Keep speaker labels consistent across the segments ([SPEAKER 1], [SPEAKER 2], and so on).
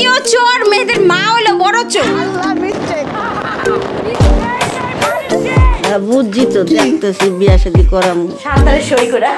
[SPEAKER 1] মেহেদিও চোর, মেহেদির মা হলো বড় চোর।
[SPEAKER 2] বুঝছি তো, দেখতেছি বিয়া শাদী করাম
[SPEAKER 1] সাঁতারে সই করে।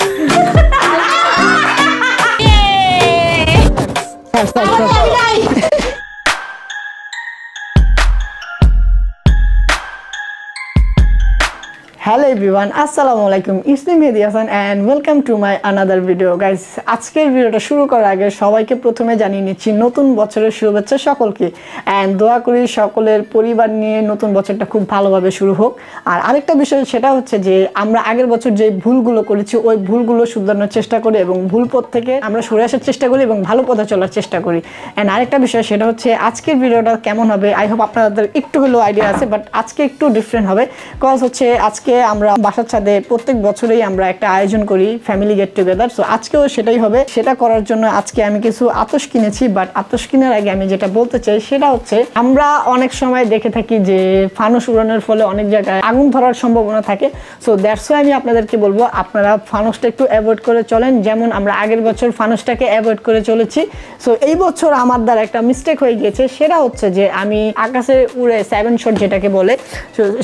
[SPEAKER 3] হ্যালো এভরিওয়ান, আসসালামু আলাইকুম। It's me Mehedi Hasan and welcome to my another video. Guys, আজকের ভিডিওটা শুরু করার আগে সবাইকে প্রথমে জানিয়ে নিচ্ছি নতুন বছরের শুভেচ্ছা সকলকে, অ্যান্ড দোয়া করি সকলের পরিবার নিয়ে নতুন বছরটা খুব ভালোভাবে শুরু হোক। আর আরেকটা বিষয়, সেটা হচ্ছে যে আমরা আগের বছর যে ভুলগুলো করেছি ওই ভুলগুলো শুধরানোর চেষ্টা করি এবং ভুল পথ থেকে আমরা সরে আসার চেষ্টা করি এবং ভালো পথে চলার চেষ্টা করি। অ্যান্ড আরেকটা বিষয়, সেটা হচ্ছে আজকের ভিডিওটা কেমন হবে। আই হোপ আপনাদের একটু হলেও আইডিয়া আছে, বাট আজকে একটু ডিফারেন্ট হবে। কজ হচ্ছে আজকে আমরা বাসার ছাদে প্রত্যেক বছরেই আমরা একটা আয়োজন করি, ফ্যামিলি গেট টুগেদার। সো আজকেও সেটাই হবে। সেটা করার জন্য আজকে আমি কিছু আতশ কিনেছি, বাট আতশ কেনার আগে আমি যেটা বলতে চাই সেটা হচ্ছে আমরা অনেক সময় দেখে থাকি যে ফানুস উড়ানোর ফলে অনেক জায়গায় আগুন ধরার সম্ভাবনা থাকে। সো দ্যাটস ওয়াই আমি আপনাদেরকে বলবো আপনারা ফানুসটা একটু অ্যাভয়েড করে চলেন, যেমন আমরা আগের বছর ফানুসটাকে অ্যাভয়েড করে চলেছি। সো এই বছর আমার দ্বারা একটা মিস্টেক হয়ে গিয়েছে, সেটা হচ্ছে যে আমি আকাশে উড়ে 7 শট যেটাকে বলে,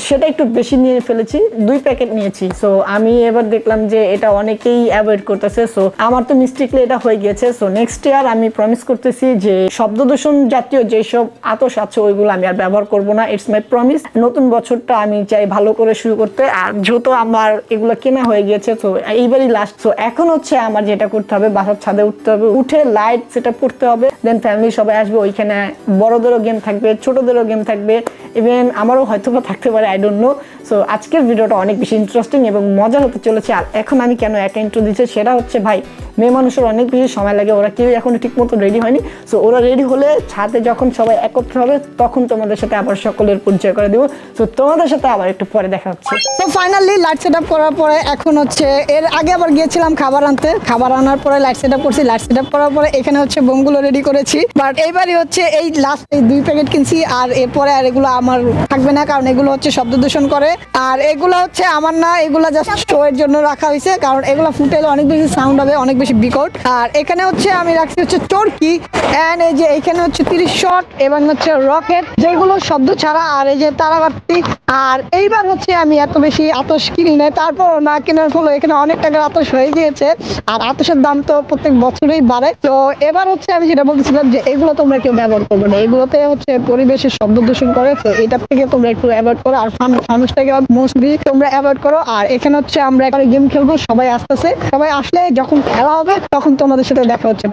[SPEAKER 3] সেটা একটু বেশি নিয়ে ফেলেছি, 2 প্যাকেট নিয়েছি। সো আমি এবার দেখলাম যে এটা অনেকেই অ্যাভয়েড করতেছে। সো আমার তো মিস্টেকলি এটা হয়ে গিয়েছে। সো নেক্সট ইয়ার আমি প্রমিস করতেছি যে শব্দ দূষণ জাতীয় যেসব আতশ আছে ওইগুলো আমি আর ব্যবহার করব না। It's my promise. নতুন বছরটা আমি চাই ভালো করে শুরু করতে। আর যেহেতু আমার এগুলো কেনা হয়ে গিয়েছে, তো এইবারই লাস্ট। সো এখন হচ্ছে আমার যেটা করতে হবে, বাসার ছাদে উঠতে হবে, উঠে লাইট সেট আপ করতে হবে। দেন ফ্যামিলি সবাই আসবে, ওইখানে বড়দেরও গেম থাকবে, ছোটদেরও গেম থাকবে, ইভেন আমারও হয়তো থাকতে পারে, আই ডোন্ট নো। সো আজকের ভিডিওটা অনেক বেশি ইন্টারেস্টিং এবং মজা হতে চলেছে। আর এখন আমি কেন একা ইন্ট্রো দিচ্ছি সেটা হচ্ছে, ভাই মেয়ে মানুষের অনেক বেশি সময় লাগে, ওরা কেউ এখন ঠিক মতো রেডি হয়নি। সো ওরা রেডি হলে ছাদে যখন সবাই একত্র হবে তখন তোমাদের সাথে আবার সকলের পরিচয় করে দেবো। সো তোমাদের সাথে আবার একটু পরে দেখা হচ্ছে।
[SPEAKER 4] তো ফাইনালি লাইট সেট আপ করার পরে এখন হচ্ছে, এর আগে আবার গিয়েছিলাম খাবার আনতে, খাবার আনার পরে লাইট সেট আপ করছি, লাইট সেট আপ করার পরে এখানে হচ্ছে বোমগুলো রেডি করেছি। বাট এইবারই হচ্ছে এই লাস্ট এই 2 প্যাকেট কিনছি, আর এরপরে আর এগুলো আমার থাকবে না, কারণ এগুলো হচ্ছে শব্দ দূষণ করে। আর এগুলো হচ্ছে আমার না, এগুলো জাস্ট শো এর জন্য রাখা হয়েছে, কারণ এগুলো ফুটেলে অনেক বেশি সাউন্ড হবে, অনেক বেশি বিকট। আর এখানে হচ্ছে আমি রাখছি হচ্ছে চরকি, এন্ড এই যে এখানে হচ্ছে 30 শট এবং হচ্ছে রকেট, যেগুলো শব্দ ছাড়া, আর এই যে তারাবাতি। আর এইবার হচ্ছে আমি এত বেশি আতশ কিনি না, তারপর না কেনার ফলে এখানে অনেক টাকার আতশ হয়ে গিয়েছে। আর আতশের দাম তো প্রত্যেক বছরেই বাড়ে। তো এবার হচ্ছে আমি যেটা বলছিলাম যে এগুলো তোমরা কেউ ব্যবহার করবে না, এগুলোতে হচ্ছে পরিবেশের শব্দ দূষণ করে। তো এটার থেকে তোমরা একটু অ্যাভয়েড করো, আর ফানুসটাকে মোস্টলি তোমরা অ্যাভয়েড করো। আর এখানে হচ্ছে আমরা একটা গেম খেলবো, সবাই আসতেছে, সবাই আসলে যখন খেলা হবে তখন তোমাদের সাথে দেখা হচ্ছে।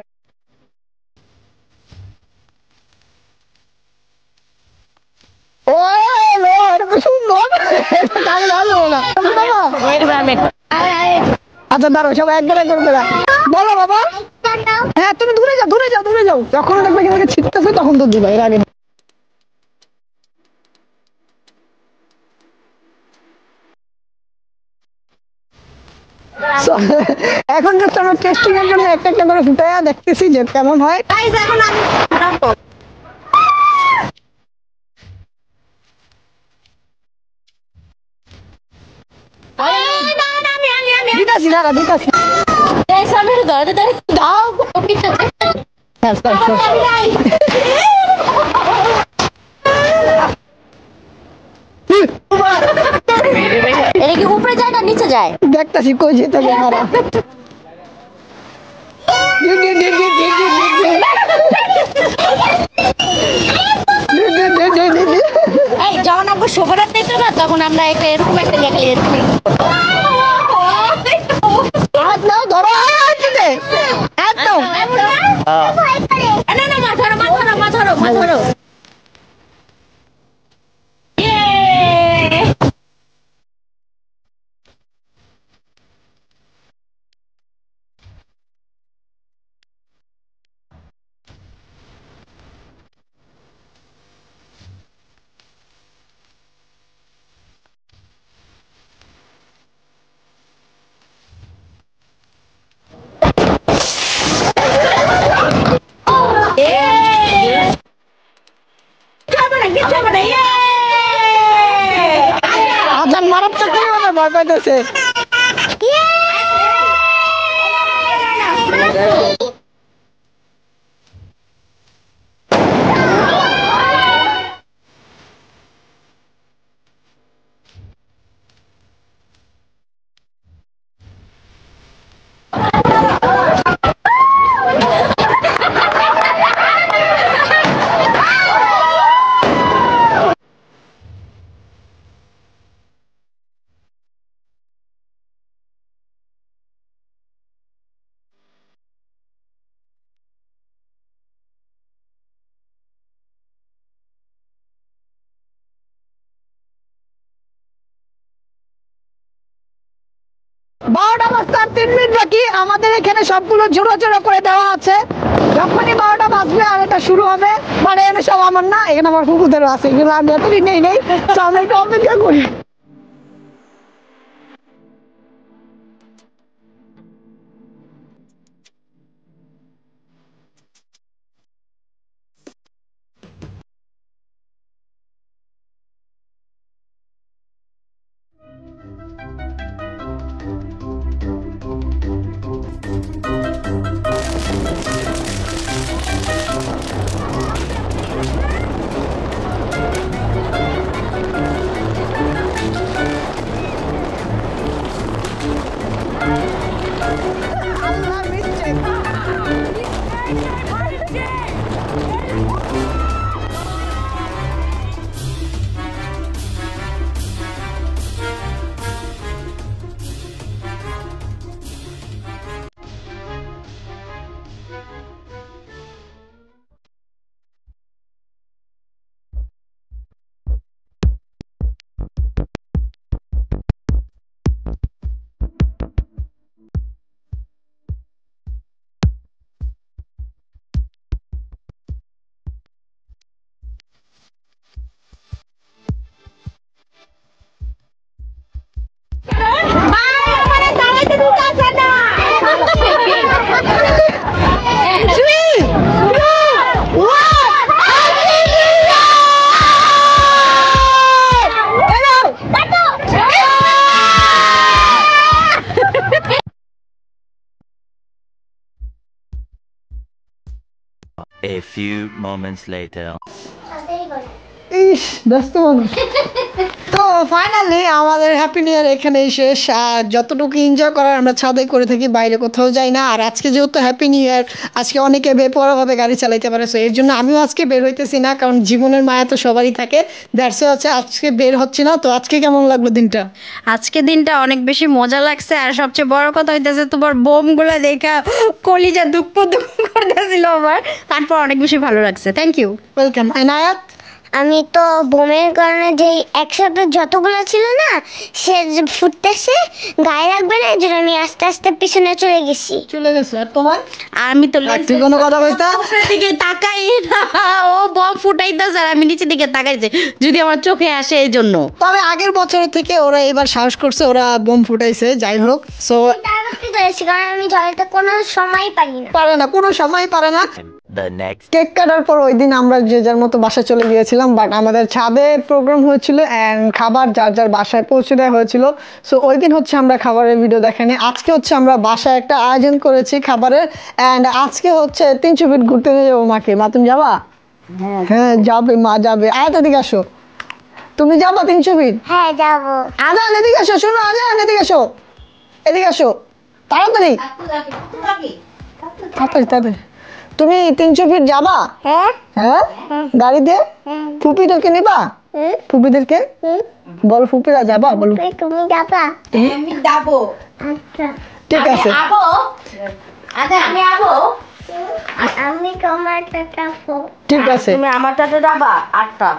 [SPEAKER 4] আচ্ছা দাঁড়ো, সবাই একবারে করবে না, বলো বাবা। হ্যাঁ তুমি দূরে যাও, দূরে যাও, দূরে যাও, যখন দেখবে এখানে ছিটতেছে তখন তো দিবা, এর আগে এখন just আমরা টেস্টিং এর জন্য একটা একটা করে ফুটাইয়া দেখতেছি যে কেমন হয়। দিতাছি দাঁড়া, দিতাছি।
[SPEAKER 1] এটা কি উপরে যায় না নিচে যায়?
[SPEAKER 4] দেখতাছি কই যেতে পারে।
[SPEAKER 1] এই যখন আমরা শোভারাত দিত না, তখন আমরা একটা এরকম একটা জায়গায়
[SPEAKER 4] হাত নাও, ধরো, হাত নাও।
[SPEAKER 1] না না, মা ধরো, মা ধরো, মা ধরো, মা ধরো।
[SPEAKER 4] আজান মারাত্মক পরিমাণে ভয় পাইতেছে। অবস্থা 3 মিনিট বাকি আমাদের এখানে সবগুলো জোড়ো জোড়ো করে দেওয়া আছে যখনই 12টা বাজবে আর এটা শুরু হবে মানে এখানে সব আমার না এখানে আমার কুকুরদেরও আছে এগুলো আমি এতদিন নেই তো আমরা একটু অপেক্ষা করি
[SPEAKER 5] A few moments later.
[SPEAKER 4] ইস ব্যস্ত মানুষ তো ফাইনালি আমাদের হ্যাপি নিউ ইয়ার এখানেই শেষ আর যতটুকু এনজয় করার আমরা ছাদে করে থাকি বাইরে কোথাও যাই না আর আজকে যেহেতু হ্যাপি নিউ ইয়ার আজকে অনেকে বেপরোয়াভাবে গাড়ি চালাইতে পারে সো এর জন্য আমিও আজকে বের হইতেছি না কারণ জীবনের মায়া তো সবারই থাকে দ্যাটস হচ্ছে আজকে বের হচ্ছে না তো আজকে কেমন লাগলো দিনটা
[SPEAKER 1] আজকে দিনটা অনেক বেশি মজা লাগছে আর সবচেয়ে বড় কথা হইতেছে তোমার বোমগুলো দেখা কলিজা দুঃখ করতেছিল আমার তারপর অনেক বেশি ভালো লাগছে থ্যাংক ইউ
[SPEAKER 4] ওয়েলকাম এনায়াত
[SPEAKER 6] আমি তো বোমের কারণে যে একসাথে যতগুলো ছিল না সে যে ফুটতেছে গায়ে লাগবে না এই জন্য আমি আস্তে আস্তে পিছনে চলে গেছি
[SPEAKER 4] চলে গেছে আর তোমার
[SPEAKER 1] আমি তো
[SPEAKER 4] তুই কোনো কথা কইতা
[SPEAKER 1] উপরের দিকে তাকাই না ও বম ফুটাইতেছে আর আমি নিচের দিকে তাকাইছি যদি আমার চোখে আসে এই জন্য
[SPEAKER 4] তবে আগের বছরের থেকে ওরা এবার সাহস করছে ওরা বোম ফুটাইছে যাই হোক সো
[SPEAKER 6] তাড়াতাড়ি করেছি কারণ আমি জলটা কোনো সময় পারি না
[SPEAKER 4] পারে না কোনো সময় পারে না
[SPEAKER 5] The next.
[SPEAKER 4] কেক কাটার পর ওই দিন আমরা যে যার মতো বাসায় চলে গিয়েছিলাম বাট আমাদের ছাদে প্রোগ্রাম হয়েছিল অ্যান্ড খাবার যার যার বাসায় পৌঁছে দেওয়া হয়েছিল সো ওই দিন হচ্ছে আমরা খাবারের ভিডিও দেখাইনি আজকে হচ্ছে আমরা বাসায় একটা আয়োজন করেছি খাবারের অ্যান্ড আজকে হচ্ছে 300 ফিট ঘুরতে নিয়ে যাবো মাকে মা তুমি যাবা হ্যাঁ যাবে মা যাবে আয়াত এদিকে আসো তুমি যাবা 300 ফিট
[SPEAKER 6] হ্যাঁ যাবো
[SPEAKER 4] আজান এদিকে আসো শোনো আজান এদিকে আসো এদিকে আসো তাড়াতাড়ি তাড়াতাড়ি তাড়াতাড়ি তুমি 300 ফিট যাবা
[SPEAKER 6] হ্যাঁ
[SPEAKER 4] হ্যাঁ গাড়িতে ফুপিদেরকে নিবা ফুপিদেরকে বল ফুপিরা যাবা বলো
[SPEAKER 6] তুমি যাবা
[SPEAKER 1] আমি যাবো
[SPEAKER 6] আচ্ছা
[SPEAKER 4] ঠিক আছে
[SPEAKER 1] আবো আচ্ছা আমি আবো
[SPEAKER 6] আমি তোমারটা যাবো
[SPEAKER 4] ঠিক আছে
[SPEAKER 1] তুমি আমারটাতে যাবা 8টা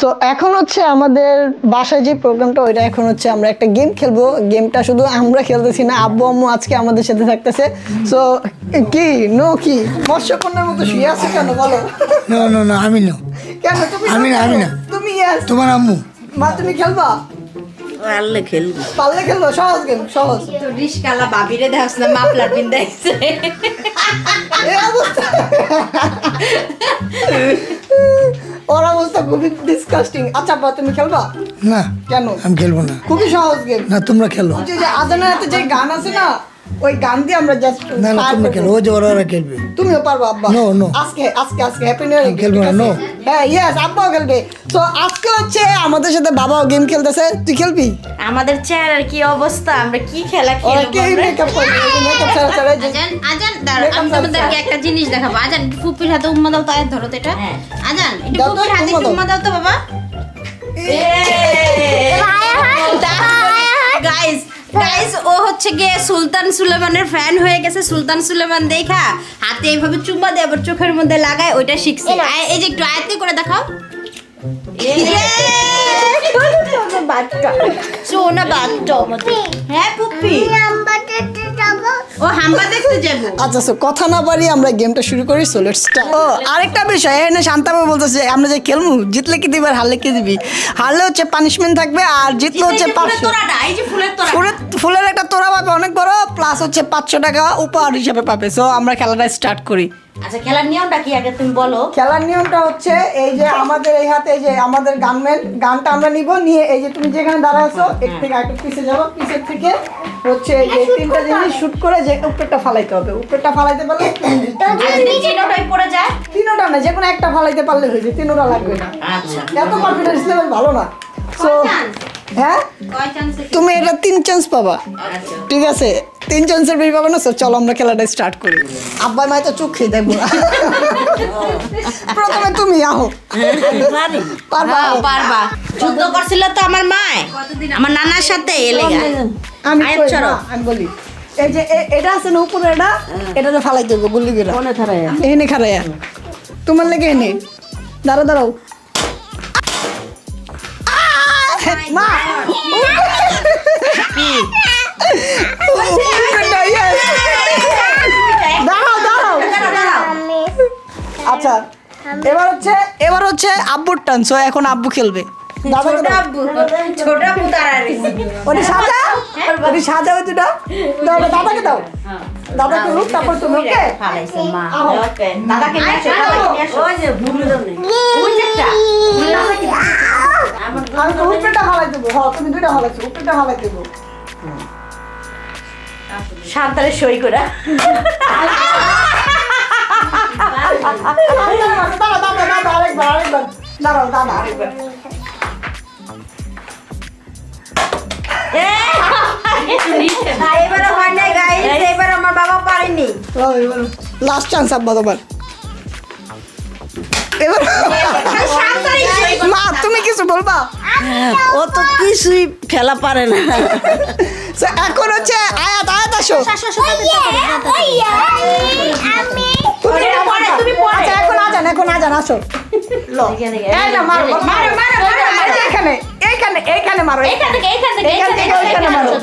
[SPEAKER 4] সো এখন হচ্ছে আমাদের বাসায় যে প্রোগ্রামটা ওইটা এখন হচ্ছে আমরা একটা গেম খেলবো গেমটা শুধু আমরা খেলতেছি না আব্বু আম্মু আজকে আমাদের সাথে থাকতেছে সো কি নো কি মৎস্যকন্যার মতো শুয়ে আছে কেন বলো
[SPEAKER 7] নো নো নো আমি নো
[SPEAKER 4] কেন তুমি
[SPEAKER 7] আমি না, আমি না।
[SPEAKER 4] তুমি yes
[SPEAKER 7] তোমার আম্মু
[SPEAKER 4] মা তুমি খেলবা
[SPEAKER 2] পারলে খেলবো
[SPEAKER 4] পারলে খেলবো সহজ গেম সহজ
[SPEAKER 1] তো রিশকালা বাবিরে দেখাস না মাফলার পিন দেখছে
[SPEAKER 4] এই অবস্থা ওর অবস্থা খুবই ডিসকাস্টিং আচ্ছা বা তুমি খেলবা
[SPEAKER 7] না
[SPEAKER 4] কেন
[SPEAKER 7] আমি খেলবো না
[SPEAKER 4] খুবই সহজ গেম
[SPEAKER 7] না তোমরা খেলো
[SPEAKER 4] যে আজানের হাতে যে গান আছে না ওই গান দিয়ে আমরা জাস্ট
[SPEAKER 7] না না তোমরা খেলো ও যে ওরা খেলবে
[SPEAKER 4] তুমিও পারবা আব্বা
[SPEAKER 7] No, no.
[SPEAKER 4] আজকে আজকে আজকে হ্যাপি নিউ
[SPEAKER 7] আমি খেলবো না, no.
[SPEAKER 4] হ্যাঁ ইয়েস আব্বাও খেলবে তো আজকে হচ্ছে আমাদের সাথে বাবাও গেম খেলতেছে তুই খেলবি
[SPEAKER 1] আমাদের চেহারার কি অবস্থা আমরা কি খেলা
[SPEAKER 4] ওরা
[SPEAKER 1] খেলবো
[SPEAKER 4] কে
[SPEAKER 1] আমরা?
[SPEAKER 4] মেকআপ করবে মেকআপ ছাড়া ছাড়া যে
[SPEAKER 8] আজান আজান দাঁড়াও
[SPEAKER 4] Makeup
[SPEAKER 8] আমি
[SPEAKER 4] ছাড়া
[SPEAKER 8] তোমাদেরকে একটা জিনিস দেখাবো আজান ফুপির হাতে উম্মা দাও তো আয়াত ধরো তো এটা আজান একটু
[SPEAKER 4] দাও তো,
[SPEAKER 8] ফুপির হাতে একটু
[SPEAKER 4] উম্মা
[SPEAKER 8] উম্মা দাও তো বাবা গাইস গাইস ও হচ্ছে গিয়ে সুলতান সুলেমানের ফ্যান হয়ে গেছে সুলতান সুলেমান দেখা হাতে এইভাবে চুম্মা দিয়ে আবার চোখের মধ্যে লাগায় ওইটা শিখছে এই যে একটু আয়াতে করে দেখাও বাচ্চা সোনা বাচ্চা হ্যাঁ পুপি ও হাম্বা দেখতে যাবো।
[SPEAKER 4] আচ্ছা সো কথা না বাড়ি আমরা গেমটা শুরু করি। So let's start. ও আরেকটা বিষয় এখানে শান্তাবু বলতেছে আমরা যে খেলবো জিতলে কি দিবে আর হারলে কি দিবি? হারলে হচ্ছে পানিশমেন্ট থাকবে আর জিতলে হচ্ছে 500।
[SPEAKER 8] এই যে ফুলের তোড়া
[SPEAKER 4] ফুলের একটা তোড়া পাবে অনেক বড়, প্লাস হচ্ছে 500 টাকা উপহার হিসেবে পাবে। সো আমরা খেলাটা স্টার্ট করি।
[SPEAKER 8] আচ্ছা খেলার নিয়মটা কি আগে তুমি বলো।
[SPEAKER 4] খেলার নিয়মটা হচ্ছে এই যে আমাদের এই হাতে এই যে আমাদের গানটা আমরা নিব, নিয়ে এই যে তুমি যেখানে দাঁড়ায় আছো এক থেকে আরেকটু পিছে যাবো, পিছের থেকে হচ্ছে এই তিনটা জিনিস শুট করে যে উপরটা ফালাইতে হবে। উপরটা ফালাইতে পারলে
[SPEAKER 8] তিনটাই পড়ে যায়।
[SPEAKER 4] তিনটা না, যে কোনো একটা ফালাইতে পারলে হয়ে যায়, তিনটা লাগবে না।
[SPEAKER 8] আচ্ছা
[SPEAKER 4] এত কনফিডেন্স লেভেল ভালো না। সো হ্যাঁ
[SPEAKER 8] কয় চান্স?
[SPEAKER 4] তুমি এটা 3 চান্স পাবা,
[SPEAKER 8] আচ্ছা
[SPEAKER 4] ঠিক আছে? 3 চান্সের বেশি পাবে না। সো চলো আমরা খেলাটা স্টার্ট করি। আব্বা মাই তো চোখ খেয়ে দেখবো না। প্রথমে তুমি আহো, পারবা
[SPEAKER 8] পারবা। যুদ্ধ করছিল তো আমার মা আমার নানার সাথে এলেগা।
[SPEAKER 4] আমি
[SPEAKER 8] আয়
[SPEAKER 4] কই
[SPEAKER 8] চলো।
[SPEAKER 4] না, আমি বলি এই যে এটা আছে না উপরে, এটাতে ফালাই দেবো গুল্লি করে।
[SPEAKER 2] কোনে খারায়া
[SPEAKER 4] এনে খারায়া তোমার লেগে এনে দাঁড়াও দাঁড়াও। মা দাঁড়াও দাঁড়াও। আচ্ছা এবার হচ্ছে আব্বুর টান। সো এখন আব্বু খেলবে। সাজা হয়েছে দাদাকে দাও, দাদা খেলুক তারপর তুমি। ওকে
[SPEAKER 8] দাদাকে
[SPEAKER 4] আমি তো উপরেটা হালাই দেবো। হ্যাঁ তুমি দুইটা হালাইছো, উপরেটা হালাই দেবো।
[SPEAKER 8] সাঁতারে সই করে
[SPEAKER 4] দাঁড়াও দাদা আরেকবার।
[SPEAKER 8] এবারে হয় নাই গাইস, এবার আমার বাবা পারেনি।
[SPEAKER 4] লাস্ট চান্স আব্বা তোমার। এবার মা তুমি কিছু বলবা?
[SPEAKER 2] ও তো কিছুই খেলা পারে না।
[SPEAKER 4] এখন হচ্ছে আয়াত আসো। আচ্ছা এখন আজান আসো। এই না মারো এইখানে মারো, এইখান থেকে ওইখানে মারো।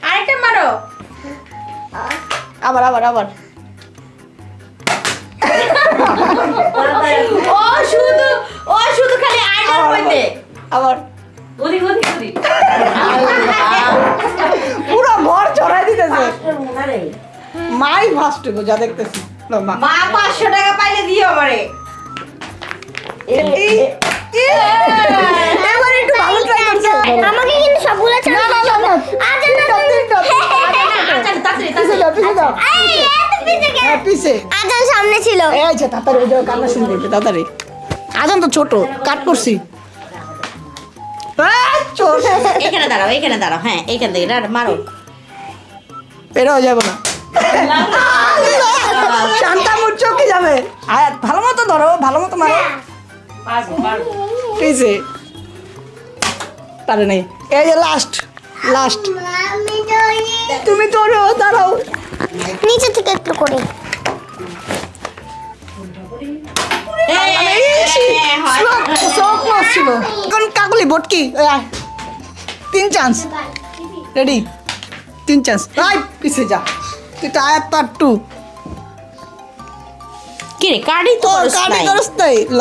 [SPEAKER 8] আরেকটা মারো।
[SPEAKER 4] আবার
[SPEAKER 8] ও শুধু খালি আইডার কইতে
[SPEAKER 4] আবার
[SPEAKER 8] ওদি
[SPEAKER 4] পুরো ভর চড়াই দিতেছে। মাই ফার্স্ট গো যা দেখতেছি। মা
[SPEAKER 8] মা 500 টাকা পাইলে দিও আমারে।
[SPEAKER 4] এবার একটু ভালো ট্রাই করছে।
[SPEAKER 6] আমাকে কিন্তু সবগুলো
[SPEAKER 4] না পিছে
[SPEAKER 6] আজান সামনে ছিল।
[SPEAKER 4] এই যে তাড়াতাড়ি ওই যে কান্না শুনতে হবে তাড়াতাড়ি। আজান তো ছোট কাট করছি।
[SPEAKER 8] এখানে দাঁড়াও হ্যাঁ এইখান থেকে মারো।
[SPEAKER 4] বেরো যাবো না, শান্তামুর চোখে যাবে। আয়াত ভালো মতো ধরো, ভালো মতো মারো। পিছে পারে নাই। এই যে লাস্ট তুমি ধরো, দাঁড়াও
[SPEAKER 6] নিচে থেকে একটু করে।
[SPEAKER 4] এখন কাকুলি বটকি 3 চান্স রেডি। 3 চান্স পিছে যা। তুই তো আয়াত পার্ট 2
[SPEAKER 8] কি রে কার্ডই তো
[SPEAKER 4] করস নাই ল।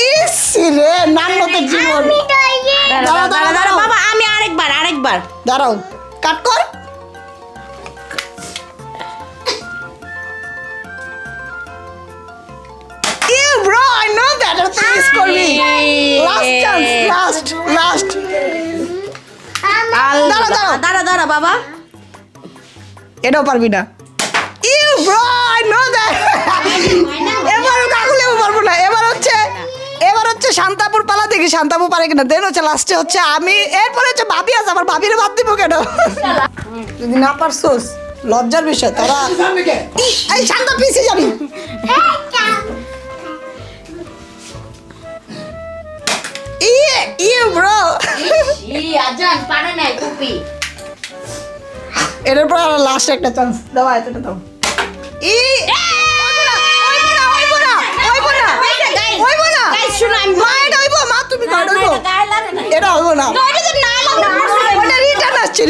[SPEAKER 4] ইস রে নান্নতের জীবন।
[SPEAKER 8] দাঁড়াও বাবা আমি আরেকবার
[SPEAKER 4] দাঁড়াও কাট কর। Bro, I know that. It's miss করবি। Last chance, last.
[SPEAKER 8] দাঁড়া বাবা
[SPEAKER 4] এটাও পারবি না। Bro, I know that. এবার কাকুলেও পারবো না। এবার হচ্ছে শান্তাপুর পালা, দেখি শান্তাপু পারে কিনা। দেন হচ্ছে লাস্টে হচ্ছে আমি, এরপরে হচ্ছে ভাবি আছে। আমার ভাবিরে বাদ দিব কেন? যদি না পারছোস লজ্জার বিষয়। তোরা এই শান্ত পিছিয়ে যাবি। ব্রো
[SPEAKER 8] আজান পারে নাই কুপি।
[SPEAKER 4] এর পর লাস্ট একটা চান্স দাও, এতটা দাও। এটা হইব না,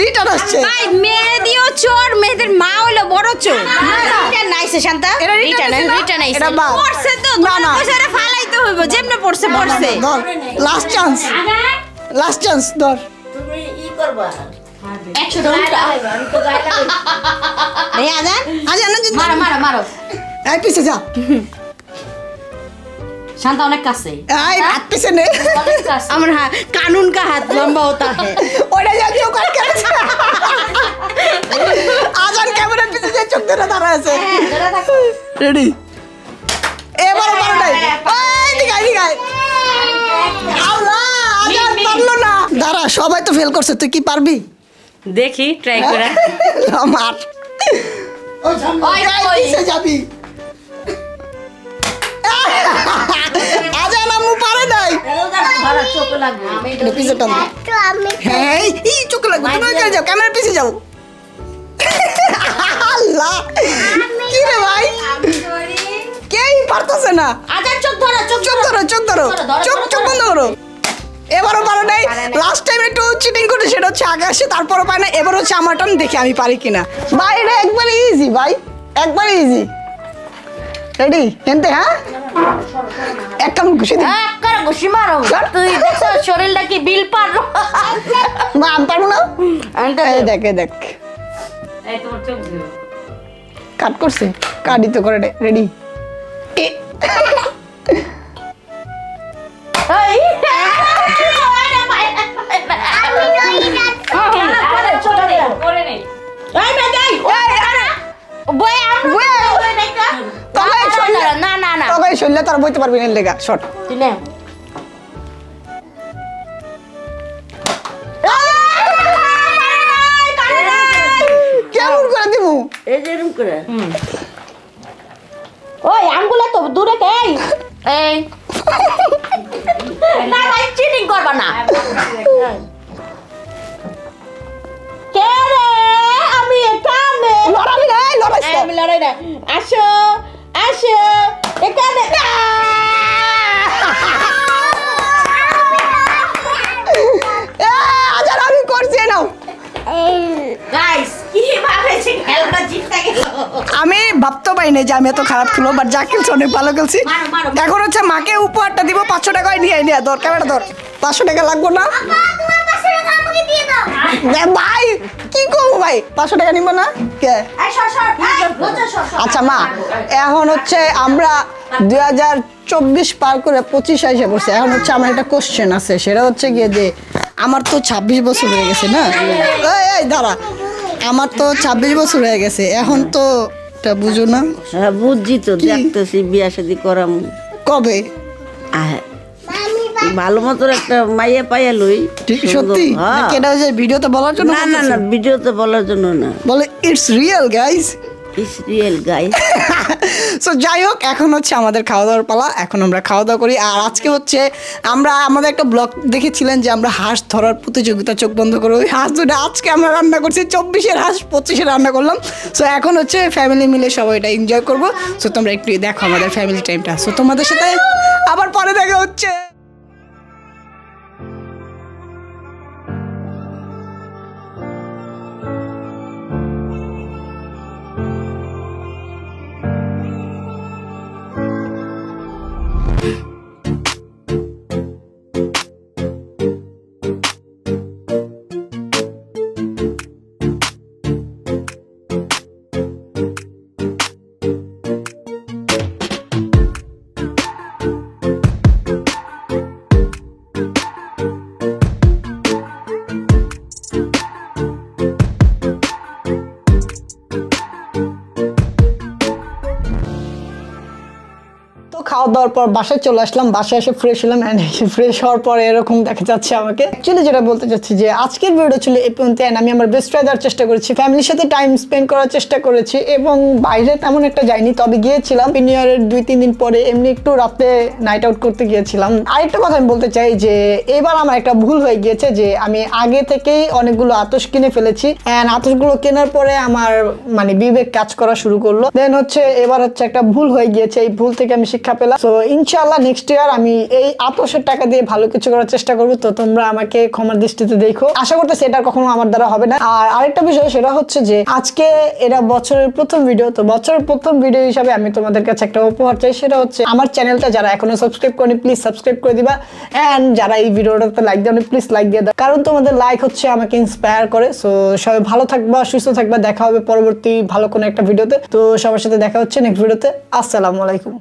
[SPEAKER 4] রিটার্ন আসছে।
[SPEAKER 8] ভাই মেহেদিও চোর, মেহেদির মা হলো বড় চোর। রিটার্ন আইছে শান্তা, রিটার্ন আইছে। পড়ছে তো না পয়সারে ফালাইতে হইব, যেমনে পড়ছে পড়ছে।
[SPEAKER 4] ধর লাস্ট চান্স ধর।
[SPEAKER 2] তুমি ই করবা
[SPEAKER 8] 100 টাকা এই আজান মারো
[SPEAKER 4] এই পিছে যা,
[SPEAKER 8] শান্তা অনেক কাছে।
[SPEAKER 4] এই হাত পিছে নে,
[SPEAKER 8] অনেক কাছে।
[SPEAKER 2] আমার कानून का हाथ लंबा होता है।
[SPEAKER 4] ওটা যা চোখ আটকে আছে। আজান ক্যামেরার পিছে যে চোখ ধরে দাঁড়া আছে। রেডি, এবার বারোটাই। এই দিগাই আল্লাহ, আজান পারলো না। দাঁড়া, সবাই তো ফেল করছে, তুই কি পারবি?
[SPEAKER 2] देखी ट्राई करा।
[SPEAKER 4] আমার ওই পিছে যাবি। আজান আম্মু পারে নাই।
[SPEAKER 2] ভালো চোখ লাগবে।
[SPEAKER 4] পিছে টান।
[SPEAKER 6] তো আমি
[SPEAKER 4] হ্যাঁ এই চোখ লাগবে, তুমি ওখানে যাও, ক্যামেরার পিছে যাও। আল্লাহ, কি রে ভাই, কেই পারতেছে না।
[SPEAKER 8] আজান চোখ ধরো,
[SPEAKER 4] চোখ ধরো, চোখ বন্ধ করো। এবারও পারো নাই। লাস্ট টাইম একটু চিটিং করে, সেটা হচ্ছে আগে আসে, তারপরও পায় না। এবার হচ্ছে আমার টান, দেখি আমি পারি কিনা। ভাই এটা একবারে ইজি, ভাই একবারে ইজি। রেডি হেনতে? হ্যাঁ, এক কাম ঘুষে দিই।
[SPEAKER 2] করে ঘুষি মারো। তুই দেখছ শরীরটা কি বিল পার।
[SPEAKER 4] মা আমি পারবো না। এই দেখ
[SPEAKER 2] এই তোমার চোখ দিও।
[SPEAKER 4] কাট করছে, কাটি তো করে। রেডি,
[SPEAKER 2] এই করে নেই। এই না যাই বই না না না
[SPEAKER 4] তবে শুনলে তার বইতে পারবি না। লেগা শর্ট
[SPEAKER 2] দিলে
[SPEAKER 4] কেমন করে দিমু?
[SPEAKER 2] এই যে এরকম করে। ওই আঙ্গুলে তো দূরে এই এই না ভাই চিটিং করবা না। কে রে? আমি এখানে
[SPEAKER 4] লড়াবি না, লড়াইছ
[SPEAKER 2] আমি লড়াই না। আসো এখানে।
[SPEAKER 4] আজার আমি করছি নাও।
[SPEAKER 2] গাইস কি ভাবে যে খেলনা জিততে গেল।
[SPEAKER 4] আমি ভাবতে পারিনি যে আমি এত খারাপ খেলো, বাট যা খেলছি অনেক ভালো খেলছি। এখন হচ্ছে মাকে উপহারটা দিব, 500 টাকায় নিয়ে ধর, ক্যামেরা ধর। 500 টাকা লাগবো না
[SPEAKER 6] তোমার 500 টাকা আমাকে দিয়ে দাও।
[SPEAKER 4] ভাই, কি করবো ভাই, 500 টাকা নিব না কে?
[SPEAKER 8] এই সর
[SPEAKER 4] আচ্ছা মা, এখন হচ্ছে আমরা 2024 পার করে 25 এসে পড়ছে। এখন হচ্ছে আমার একটা কোশ্চেন আছে, সেটা হচ্ছে গিয়ে যে আমার তো 26 বছর হয়ে গেছে না। এই দাঁড়া, আমার তো 26 বছর হয়ে গেছে। এখন তো এটা বুঝো না।
[SPEAKER 2] হ্যাঁ বুঝছি তো, দেখতেছি বিয়া শাদী করাম
[SPEAKER 4] কবে?
[SPEAKER 2] ভালো মতো একটা মাইয়া পাইয়া লই।
[SPEAKER 4] ঠিক সত্যি? নাকি এটা যে ভিডিওতে বলার জন্য?
[SPEAKER 2] না না না, ভিডিওতে বলার জন্য না,
[SPEAKER 4] বলে it's real guys,
[SPEAKER 2] it's real guys.
[SPEAKER 4] So যাই হোক, এখন হচ্ছে আমাদের খাওয়া দাওয়ার পালা। এখন আমরা খাওয়া দাওয়া করি। আর আজকে হচ্ছে আমরা আমাদের একটা ব্লগ দেখেছিলেন যে আমরা হাঁস ধরার প্রতিযোগিতা, চোখ বন্ধ করে ওই হাঁস ধরে আজকে আমরা রান্না করছি। 24-এর হাঁস 25-এ রান্না করলাম। সো এখন হচ্ছে ফ্যামিলি মিলে সবাই এটা এনজয় করবো। সো তোমরা একটু দেখো আমাদের ফ্যামিলি টাইমটা। সো তোমাদের সাথে আবার পরে দেখা হচ্ছে। দাওয়ার পর বাসায় চলে আসলাম, বাসায় এসে ফ্রেশ হলাম এন্ড ফ্রেশ হওয়ার পরে এরকম দেখা যাচ্ছে আমাকে। অ্যাকচুয়ালি যেটা বলতে চাচ্ছি যে আজকের ভিডিও ছিল এই পর্যন্ত, আমি আমার বেস্ট ট্রাই দেওয়ার চেষ্টা করেছি, ফ্যামিলির সাথে টাইম স্পেন্ড করার চেষ্টা করেছি এবং বাইরে তেমন একটা যাইনি, তবে গিয়েছিলাম নিউ ইয়ারের 2-3 দিন পরে এমনি একটু রাতে নাইট আউট করতে গিয়েছিলাম। আরেকটা কথা আমি বলতে চাই যে এবার আমার একটা ভুল হয়ে গিয়েছে যে আমি আগে থেকেই অনেকগুলো আতশ কিনে ফেলেছি এন্ড আতশগুলো কেনার পরে আমার মানে বিবেক কাজ করা শুরু করলো, দেন হচ্ছে এবার হচ্ছে একটা ভুল হয়ে গিয়েছে, এই ভুল থেকে আমি শিক্ষা পেলাম। তো ইনশাআল্লাহ নেক্সট ইয়ার আমি এই আতশের টাকা দিয়ে ভালো কিছু করার চেষ্টা করবো, তো তোমরা আমাকে ক্ষমার দৃষ্টিতে দেখো, আশা করতেছি এটা কখনো আমার দ্বারা হবে না। আর আরেকটা বিষয় সেটা হচ্ছে যে আজকে এটা বছরের প্রথম ভিডিও, তো বছরের প্রথম ভিডিও হিসাবে আমি তোমাদের কাছে একটা উপহার চাই, সেটা হচ্ছে আমার চ্যানেলটা যারা এখনো সাবস্ক্রাইব করেনি প্লিজ সাবস্ক্রাইব করে দিবা এন্ড যারা এই ভিডিওটাতে লাইক দাও প্লিজ লাইক দিয়ে দাও, কারণ তোমাদের লাইক হচ্ছে আমাকে ইন্সপায়ার করে। সো সবাই ভালো থাকবা, সুস্থ থাকবা, দেখা হবে পরবর্তী ভালো কোনো একটা ভিডিওতে। তো সবার সাথে দেখা হচ্ছে নেক্সট ভিডিওতে। আসসালামু আলাইকুম।